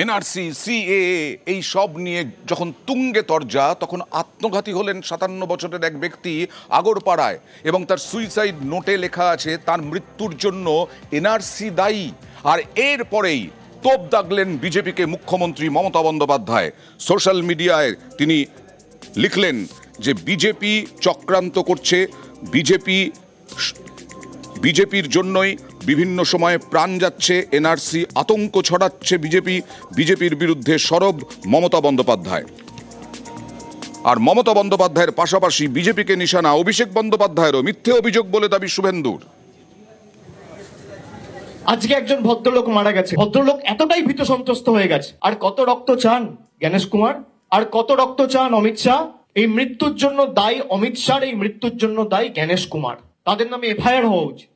NRC, CAA এই সব নিয়ে যখন তুঙ্গে তরজা, তখন আত্মঘাতী হলেন 57 বছরের এক ব্যক্তি আগরপাড়ায়, এবং তার সুইসাইড নোটে লেখা আছে তার মৃত্যুর জন্য এনআরসি দায়ী। আর এরপরেই তোপ দাগলেন বিজেপিকে মুখ্যমন্ত্রী মমতা বন্দ্যোপাধ্যায়। সোশ্যাল মিডিয়ায় তিনি লিখলেন যে বিজেপি চক্রান্ত করছে, বিজেপির জন্যই বিভিন্ন সময়ে প্রাণ যাচ্ছে, এনআরসি আতঙ্ক ছড়াচ্ছে বিজেপির বিরুদ্ধে সরব মমতা বন্দ্যোপাধ্যায়। আর মমতা বন্দ্যোপাধ্যায়ের পাশাপাশি বিজেপিকে নিশানা অভিষেক বন্দ্যোপাধ্যায়েরও মিথ্যে অভিযোগ বলে দাবি শুভেন্দুর। আজকে একজন ভদ্রলোক মারা গেছে, ভদ্রলোক এতটাই ভীত সন্ত্রস্ত হয়ে গেছে। আর কত রক্ত চান জ্ঞানেশ কুমার? আর কত রক্ত চান অমিত শাহ? এই মৃত্যুর জন্য দায়ী অমিত শাহ, এই মৃত্যুর জন্য দায়ী জ্ঞানেশ কুমার। তাদের নামে এফআইআর হওয়া উচিত।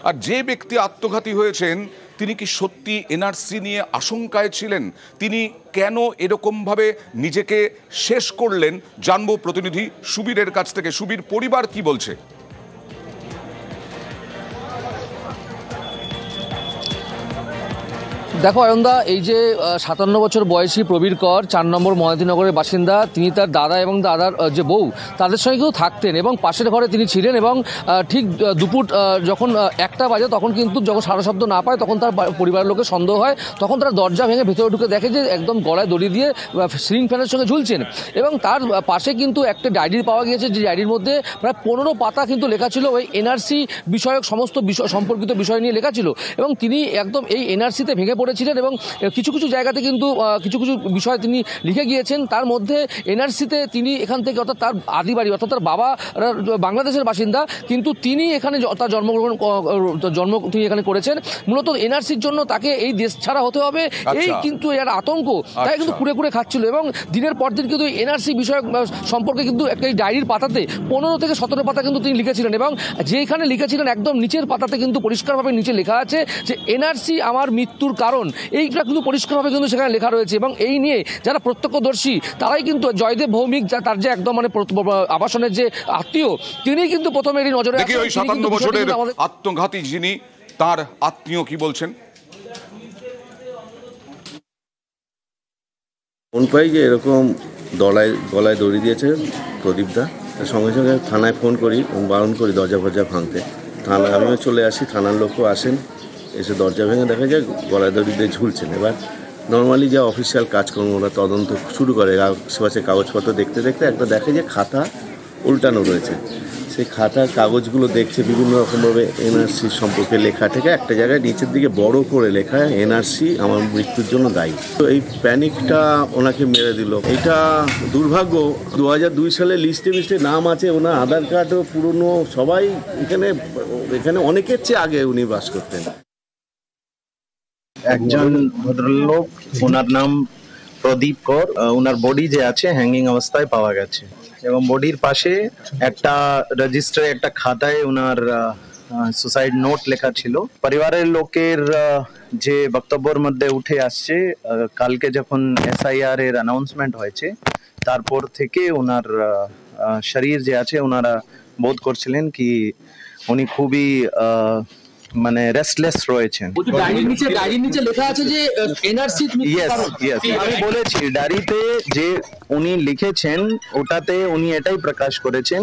আর যে ব্যক্তি আত্মঘাতী হয়েছেন তিনি কি সত্যি এনআরসি নিয়ে আশঙ্কায় ছিলেন? তিনি কেন এরকমভাবে নিজেকে শেষ করলেন জানবো প্রতিনিধি সুবীরের কাছ থেকে। সুবীর, পরিবার কি বলছে? দেখো অয়নদা, এই যে 57 বছর বয়সী প্রবীর কর 4 নম্বর মহাদিনগরের বাসিন্দা, তিনি তার দাদা এবং দাদার যে বউ তাদের সঙ্গে কিন্তু থাকতেন এবং পাশের ঘরে তিনি ছিলেন। এবং ঠিক দুপুর যখন 1টা বাজে তখন কিন্তু যখন সারা শব্দ না পায় তখন তার পরিবারের লোকের সন্দেহ হয়। তখন তারা দরজা ভেঙে ভেতরে ঢুকে দেখে যে একদম গলায় দড়ি দিয়ে সিলিং ফ্যানের সঙ্গে ঝুলছেন। এবং তার পাশে কিন্তু একটা ডায়েরি পাওয়া গিয়েছে, যে ডায়েরির মধ্যে প্রায় 15 পাতা কিন্তু লেখা ছিল ওই এনআরসি বিষয়ক সমস্ত সম্পর্কিত বিষয় নিয়ে লেখা ছিল। এবং তিনি একদম এই এনআরসিতে ভেঙে পড়েছিলেন এবং কিছু কিছু জায়গাতে কিন্তু কিছু কিছু বিষয় তিনি লিখে গিয়েছেন। তার মধ্যে এনআরসিতে তিনি এখান থেকে, অর্থাৎ তার আদি বাড়ি, অর্থাৎ তার বাবা বাংলাদেশের বাসিন্দা, কিন্তু তিনি এখানে তার জন্ম তিনি এখানে করেছেন। মূলত এনআরসির জন্য তাকে এই দেশ ছাড়া হতে হবে, এই কিন্তু এর আতঙ্ক তাই কিন্তু কুড়ে কুড়ে খাচ্ছিল। এবং দিনের পর দিন কিন্তু এনআরসি বিষয়ক সম্পর্কে কিন্তু একটা ডায়েরির পাতাতে 15 থেকে 17 পাতা কিন্তু তিনি লিখেছিলেন। এবং যেখানে লিখেছিলেন একদম নিচের পাতাতে কিন্তু পরিষ্কারভাবে নিচে লেখা আছে যে এনআরসি আমার মৃত্যুর কারণ, এইটা কিন্তু পরিষ্কারভাবে কিন্তু সেখানে লেখা রয়েছে। এবং এই নিয়ে যারা প্রত্যক্ষদর্শী তারাই কিন্তু জয়দেব ভৌমিক, তার যে একদম মানে আবাসনের যে আত্মীয়, তিনি কিন্তু প্রথমে এই নজরে দেখি ওই 57 বছরের আত্মঘাতী যিনি, তার আত্মীয় কি বলছেন। ফোন পাই যে এরকম গলায় দড়ি দিয়েছে প্রদীপদা, সঙ্গে সঙ্গে থানায় ফোন করি, বারণ করি দরজা ফরজা ভাঙতে। থানায় আমিও চলে আসি, থানার লোকও আসেন, এসে দরজা ভেঙে দেখা যায় গলায় দড়ি দিয়ে ঝুলছেন। এবার নর্মালি যা অফিসিয়াল কাজকর্ম ওরা তদন্ত শুরু করে, আশেপাশে কাগজপত্র দেখতে দেখতে একটা দেখে যে খাতা উল্টানো রয়েছে। সেই খাতার কাগজগুলো দেখছে বিভিন্ন রকমভাবে এনআরসি সম্পর্কে লেখা থেকে একটা জায়গায় নিচের দিকে বড় করে লেখা এনআরসি আমার মৃত্যুর জন্য দায়ী। তো এই প্যানিকটা ওনাকে মেরে দিল। এটা দুর্ভাগ্য। 2002 সালে লিস্টে নাম আছে, ওনার আধার কার্ডও পুরনো, সবাই এখানে অনেকের চেয়ে আগে উনি বাস করতেন। একজন ভদ্রলোক, ওনার নাম প্রদীপ কর, ওনার বডি যে আছে হ্যাঙ্গিং অবস্থায় পাওয়া গেছে এবং বডির পাশে একটা রেজিস্টারে একটা খাতায় ওনার সুসাইড নোট লেখা ছিল। পরিবারের লোকের যে বক্তব্যের মধ্যে উঠে আসছে, কালকে যখন এসআইআর এর অ্যানাউন্সমেন্ট হয়েছে তারপর থেকে ওনার শরীর যে আছে ওনারা বোধ করছিলেন কি উনি খুবই মানে রেস্টলেস রয়েছেন। ডায়েরির নিচে লেখা আছে যে এনআরসি। আমি বলেছি ডায়েরিতে যে উনি লিখেছেন ওটাতে উনি এটাই প্রকাশ করেছেন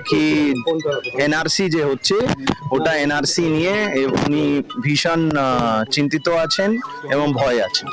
কি এনআরসি যে হচ্ছে ওটা এনআরসি নিয়ে উনি ভীষণ চিন্তিত আছেন এবং ভয় আছেন।